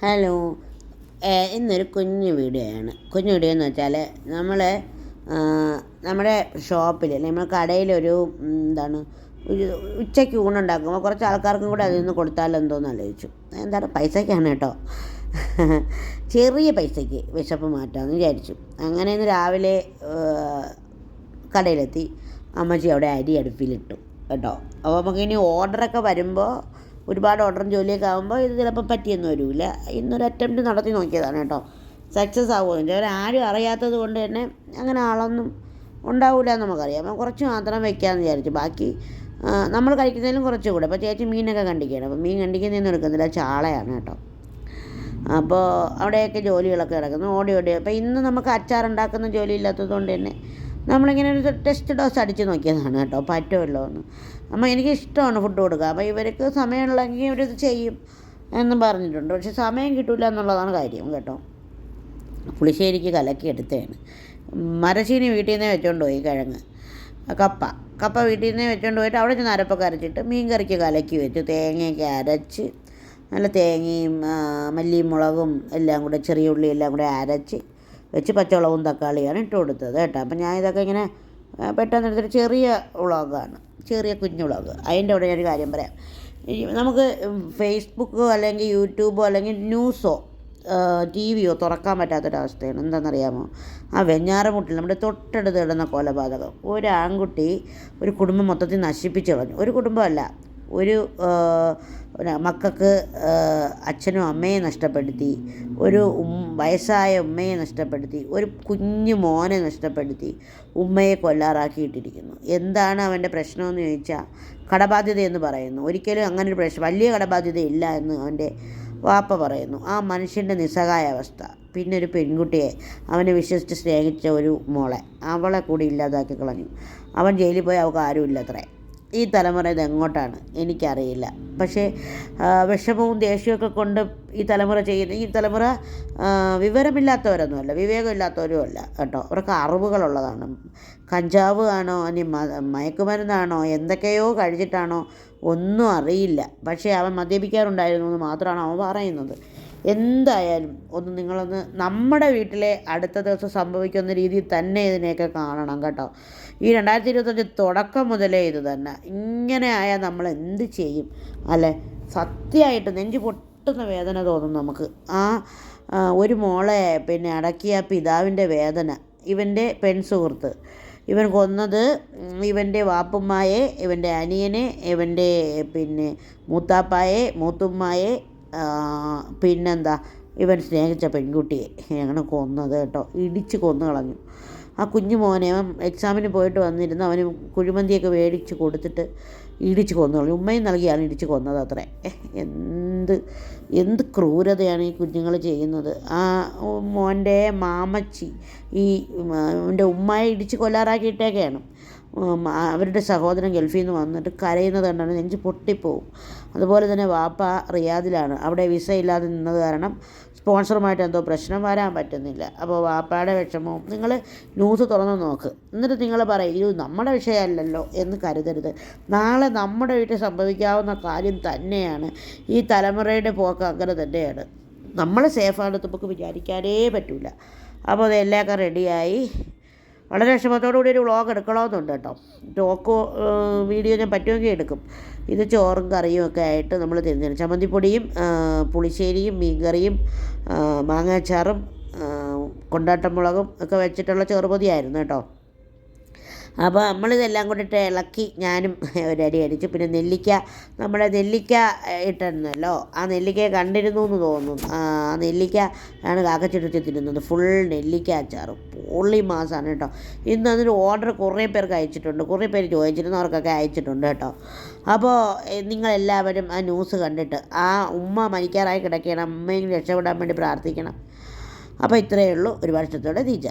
Hello. ഇന്നൊരു കുഞ്ഞു video ആണ്. കുഞ്ഞു വീഡിയോ എന്ന് വെച്ചാൽ നമ്മൾ നമ്മുടെ ഷോപ്പിൽ അല്ലെങ്കിൽ നമ്മുടെ കടയിലൊരു ഒരു ഉച്ചയ്ക്ക് ഊണുണ്ടാക്കുമ്പോൾ കുറച്ച് ആൾക്കാർക്കും കൂടെ അതിൽ നിന്ന് കൊടുത്താലോ എന്തോന്ന് ആലോചിച്ചു. എന്താണ് പൈസയ്ക്കാണ് കേട്ടോ. ചെറിയ പൈസയ്ക്ക് വിശപ്പ് മാറ്റാമെന്ന് വിചാരിച്ചു. അങ്ങനെ ഇന്ന് രാവിലെ കടയിലെത്തി. അമ്മച്ചി അവിടെ അരി അടുപ്പിലിട്ടു കേട്ടോ. അപ്പോൾ നമുക്കിനി ഓർഡറൊക്കെ വരുമ്പോൾ ഒരുപാട് ഓർഡറും ജോലിയൊക്കെ ആകുമ്പോൾ ഇത് ചിലപ്പോൾ പറ്റിയൊന്നും വരില്ല. ഇന്നൊരു അറ്റംപ്റ്റ് നടത്തി നോക്കിയതാണ് കേട്ടോ. സക്സസ് ആവുമെന്ന് അവരാരും അറിയാത്തത് കൊണ്ട് തന്നെ അങ്ങനെ ആളൊന്നും ഉണ്ടാവില്ല എന്ന് നമുക്കറിയാം. അപ്പം കുറച്ച് മാത്രം വെക്കാമെന്ന് വിചാരിച്ചു. ബാക്കി നമ്മൾ കഴിക്കുന്നതിലും കുറച്ച് കൂടെ. അപ്പോൾ ചേച്ചി മീനൊക്കെ കണ്ടിക്കുകയാണ്. അപ്പോൾ മീൻ കണ്ടിക്കുന്നതൊന്നും എടുക്കുന്നില്ല, ചാളയാണ് കേട്ടോ. അപ്പോൾ അവിടെയൊക്കെ ജോലികളൊക്കെ കിടക്കുന്നു, ഓടി. അപ്പോൾ ഇന്ന് നമുക്ക് അച്ചാറുണ്ടാക്കുന്ന ജോലി ഇല്ലാത്തത് കൊണ്ട് തന്നെ നമ്മളിങ്ങനെ ഒരു ടെസ്റ്റ് ഡോസ് അടിച്ച് നോക്കിയതാണ് കേട്ടോ, പറ്റുമല്ലോ എന്ന്. അപ്പോൾ എനിക്ക് ഇഷ്ടമാണ് ഫുഡ് കൊടുക്കുക. അപ്പോൾ ഇവർക്ക് സമയമുള്ളെങ്കിൽ ഇവരിത് ചെയ്യും എന്നും പറഞ്ഞിട്ടുണ്ട്. പക്ഷെ സമയം കിട്ടില്ല എന്നുള്ളതാണ് കാര്യം കേട്ടോ. പുളിശ്ശേരിക്ക് കലക്കി എടുത്തതാണ്. മരച്ചീനി വീട്ടിൽ നിന്നേ വെച്ചുകൊണ്ട് പോയി. കിഴങ്ങ് കപ്പ വീട്ടിൽ നിന്നേ വെച്ചുകൊണ്ട് പോയിട്ട് അവിടെ ചെന്ന് അരപ്പൊക്കെ അരച്ചിട്ട് മീൻ കറിക്ക് കലക്കി വെച്ച് തേങ്ങയൊക്കെ അരച്ച് നല്ല തേങ്ങയും മല്ലിയും മുളകും എല്ലാം കൂടെ ചെറിയ ഉള്ളി എല്ലാം കൂടെ അരച്ച് വെച്ച് പച്ചമുളകും തക്കാളിയാണ് ഇട്ട് കൊടുത്തത് കേട്ടോ. അപ്പം ഞാൻ ഇതൊക്കെ ഇങ്ങനെ പെട്ടെന്ന് എടുത്തിട്ട് ചെറിയ വ്ളോഗാണ്, ചെറിയ കുഞ്ഞു വ്ളോഗ്. അതിൻ്റെ അവിടെ ഞാനൊരു കാര്യം പറയാം. നമുക്ക് ഫേസ്ബുക്കോ അല്ലെങ്കിൽ യൂട്യൂബോ അല്ലെങ്കിൽ ന്യൂസോ ടി വിയോ തുറക്കാൻ പറ്റാത്തൊരവസ്ഥയാണ്. എന്താണെന്നറിയാമോ? ആ വെഞ്ഞാറമുട്ടിൽ നമ്മുടെ തൊട്ടടുത്ത് കിടന്ന കൊലപാതകം. ഒരു ആൺകുട്ടി ഒരു കുടുംബം മൊത്തത്തിൽ നശിപ്പിച്ച് കളഞ്ഞു. ഒരു കുടുംബമല്ല, ഒരു മക്കൾക്ക് അച്ഛനും അമ്മയെ നഷ്ടപ്പെടുത്തി, ഒരു വയസ്സായ ഉമ്മയെ നഷ്ടപ്പെടുത്തി, ഒരു കുഞ്ഞു മോനെ നഷ്ടപ്പെടുത്തി, ഉമ്മയെ കൊല്ലാറാക്കിയിട്ടിരിക്കുന്നു. എന്താണ് അവൻ്റെ പ്രശ്നമെന്ന് ചോദിച്ചാൽ കടബാധ്യതയെന്ന് പറയുന്നു. ഒരിക്കലും അങ്ങനൊരു പ്രശ്നം, വലിയ കടബാധ്യതയില്ല എന്ന് അവൻ്റെ വാപ്പ പറയുന്നു. ആ മനുഷ്യൻ്റെ നിസ്സഹായ അവസ്ഥ. പിന്നെ ഒരു പെൺകുട്ടിയെ അവനെ വിശ്വസിച്ച് സ്നേഹിച്ച ഒരു മോളെ, അവളെ കൂടി ഇല്ലാതാക്കി കളഞ്ഞു. അവൻ ജയിലിൽ പോയി, അവൾക്ക് ആരുമില്ല അത്രേ. ഈ തലമുറ ഇതെങ്ങോട്ടാണ് എനിക്കറിയില്ല. പക്ഷേ വിഷമവും ദേഷ്യമൊക്കെ കൊണ്ട് ഈ തലമുറ വിവരമില്ലാത്തവരൊന്നുമല്ല, വിവേകമില്ലാത്തവരും അല്ല കേട്ടോ. അവർക്ക് അറിവുകളുള്ളതാണ്. കഞ്ചാവ് ആണോ ഇനി മയക്കുമരുന്നാണോ എന്തൊക്കെയോ കഴിച്ചിട്ടാണോ ഒന്നും അറിയില്ല. പക്ഷേ അവൻ മദ്യപിക്കാറുണ്ടായിരുന്നു എന്ന് മാത്രമാണ് അവൻ പറയുന്നത്. എന്തായാലും നിങ്ങളൊന്ന് നമ്മുടെ വീട്ടിലെ അടുത്ത ദിവസം സംഭവിക്കുന്ന രീതിയിൽ തന്നെ ഇതിനെയൊക്കെ കാണണം കേട്ടോ. ഈ 2025 തുടക്കം മുതലേ ഇത് തന്നെ. ഇങ്ങനെ ആയാൽ നമ്മൾ എന്ത് ചെയ്യും അല്ലേ? സത്യമായിട്ട് നെഞ്ച് പൊട്ടുന്ന വേദന തോന്നും നമുക്ക്. ഒരു മോളെ അടക്കിയ പിതാവിൻ്റെ വേദന. ഇവൻ്റെ പെൺസുഹൃത്ത്, ഇവൻ കൊന്നത് ഇവൻ്റെ വാപ്പുമ്മായെ, ഇവൻ്റെ അനിയനെ, ഇവൻ്റെ മൂത്താപ്പായെ, മൂത്തുമ്മായെ, ഇവൻ സ്നേഹിച്ച പെൺകുട്ടിയെ അങ്ങനെ കൊന്നത് കേട്ടോ. ഇടിച്ച് കൊന്നു കളഞ്ഞു. ആ കുഞ്ഞു മോനെ അവൻ എക്സാമിന് പോയിട്ട് വന്നിരുന്നു. അവന് കുഴിമന്തിയൊക്കെ മേടിച്ച് കൊടുത്തിട്ട് ഇടിച്ച് കൊന്നു കളഞ്ഞു. ഉമ്മയും നൽകിയാണ് ഇടിച്ച് കൊന്നത് അത്രേ. എന്ത് ക്രൂരതയാണ് ഈ കുഞ്ഞുങ്ങൾ ചെയ്യുന്നത്. ആ മോൻ്റെ മാമച്ചി എൻ്റെ ഉമ്മയെ ഇടിച്ച് കൊല്ലാറാക്കിയിട്ടേക്കെയാണ്. അവരുടെ സഹോദരൻ ഗൾഫിൽ നിന്ന് വന്നിട്ട് കരയുന്നത് കണ്ടാണ് നെഞ്ച് പൊട്ടിപ്പോവും. അതുപോലെ തന്നെ വാപ്പ റിയാദിലാണ്. അവിടെ വിസ ഇല്ലാതെ നിന്നത് കാരണം സ്പോൺസറുമായിട്ട് എന്തോ പ്രശ്നം വരാൻ പറ്റുന്നില്ല. അപ്പോൾ വാപ്പയുടെ വിഷമവും നിങ്ങൾ ന്യൂസ് തുറന്ന് നോക്ക്. എന്നിട്ട് നിങ്ങൾ പറയും ഇത് നമ്മുടെ വിഷയമല്ലല്ലോ എന്ന് കരുതരുത്. നാളെ നമ്മുടെ വീട്ടിൽ സംഭവിക്കാവുന്ന കാര്യം തന്നെയാണ്. ഈ തലമുറയുടെ പോക്ക് അങ്ങനെ തന്നെയാണ്. നമ്മൾ സേഫാണ് നമുക്ക് വിചാരിക്കാനേ പറ്റില്ല. അപ്പോൾ അതെല്ലാം റെഡിയായി. വളരെ വിഷമത്തോടു കൂടി ഒരു വ്ളോഗ് എടുക്കണമെന്നുണ്ട് കേട്ടോ. വീഡിയോ ഞാൻ പറ്റുമെങ്കിൽ എടുക്കും. ഇത് ചോറും കറിയും ഒക്കെ ആയിട്ട് നമ്മൾ തിരിഞ്ഞു. ചമ്മന്തിപ്പൊടിയും പുളിശ്ശേരിയും മീൻകറിയും മാങ്ങാച്ചാറും കൊണ്ടാട്ടമുളകും ഒക്കെ വെച്ചിട്ടുള്ള ചെറുപൊതിയായിരുന്നു കേട്ടോ. അപ്പോൾ നമ്മളിതെല്ലാം കൂടിയിട്ട് ഇളക്കി ഞാനും ഒരടി അടിച്ചു. പിന്നെ നമ്മുടെ നെല്ലിക്ക ഇട്ടിരുന്നല്ലോ, ആ നെല്ലിക്ക കണ്ടിരുന്നു എന്ന് തോന്നുന്നു. ആ നെല്ലിക്ക ആണ് കാക്കച്ചെടുത്ത് തിന്നുന്നത്. ഫുൾ നെല്ലിക്ക അച്ചാറ് പൊള്ളി മാസമാണ് കേട്ടോ. ഇന്ന് അതിന് ഓർഡർ കുറേ പേർക്ക് അയച്ചിട്ടുണ്ട്, കുറേ പേര് ചോദിച്ചിരുന്നവർക്കൊക്കെ അയച്ചിട്ടുണ്ട് കേട്ടോ. അപ്പോൾ നിങ്ങളെല്ലാവരും ആ ന്യൂസ് കണ്ടിട്ട് ആ ഉമ്മ മരിക്കാറായി കിടക്കണം, അമ്മയും രക്ഷപ്പെടാൻ വേണ്ടി പ്രാർത്ഥിക്കണം. അപ്പോൾ ഇത്രയേ ഉള്ളൂ. ഒരുപാട് ഇഷ്ടത്തോടെ തീച്ച.